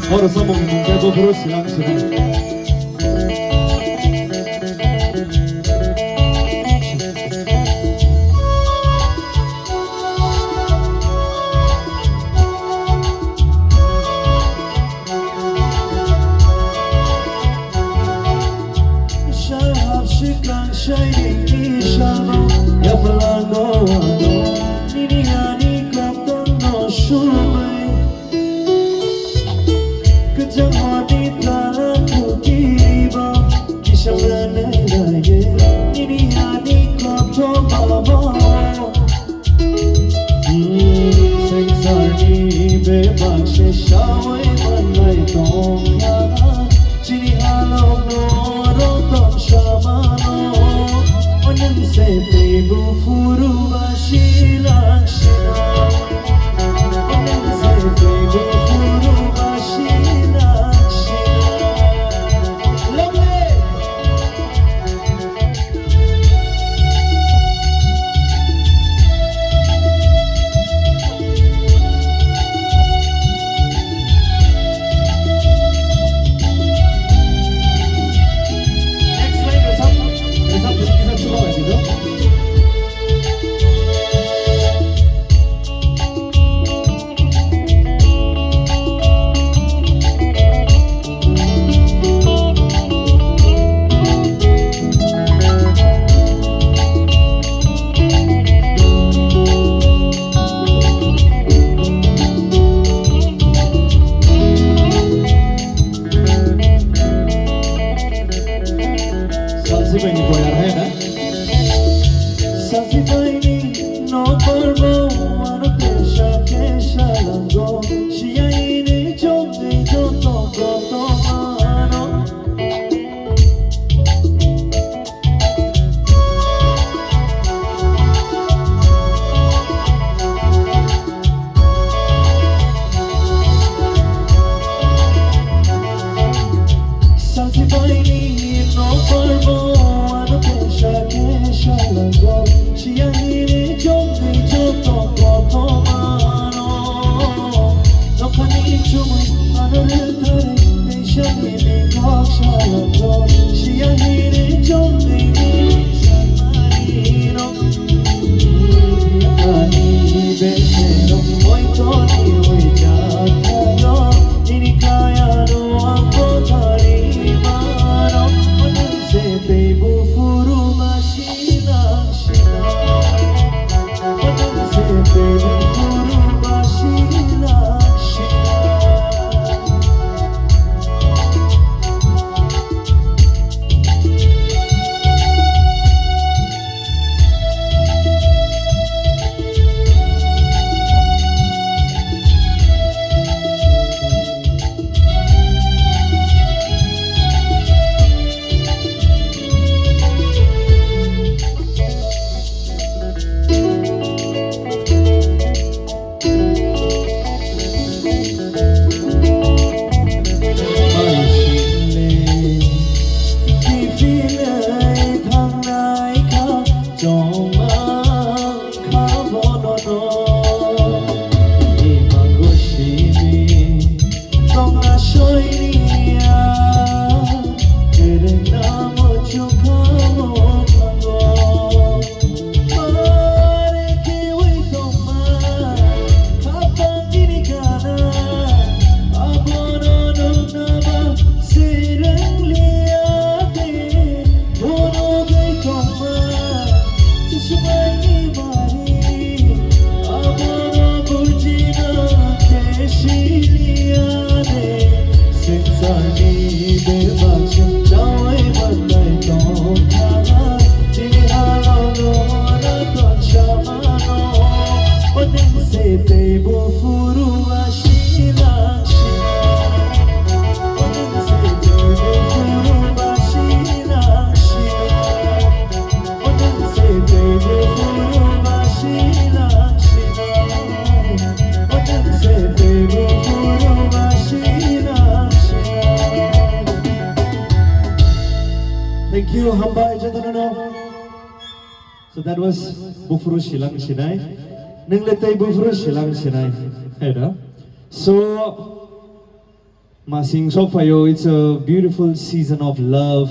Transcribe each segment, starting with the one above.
걸어서 먹는 대부부로 실랑실랑 Shining shadow, ya falando ando, nini ani kaptan no shumai, kejam hati tala kutiba, kishamane lage, nini ani kaptan baba, sengsari bebakshe shawai manai tongya, chini halo noro tom shamano. Se pego furu bashila shina Se pego furu bashila shina Lovely Next line is up Thank you, Hambai Jatanono. So that was Bufuru Shilang Shinai. Ningletay Bufuru Shilang Shinai. Hey, So, Masing Sofayo, it's a beautiful season of love.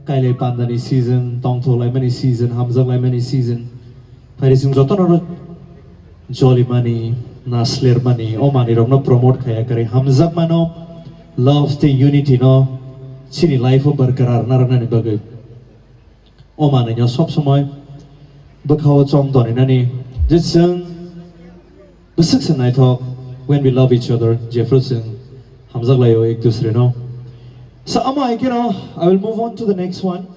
Kaile Pandani season, Tongtho Lemani season, Hamzak Lemani season. Parising Jotono Jolly Money, Nasler Money, Omani Rogno promote Kayakari, Hamzak Mano, love the unity no, Chini life of Barkarar Narani Bagay. Oman and your sop somoy, Bakawa Chom Doninani, just the six and I talk when we love each other, Jefferson, Hamzak Layo, Ek Dusre no. So, I will move on to the next one.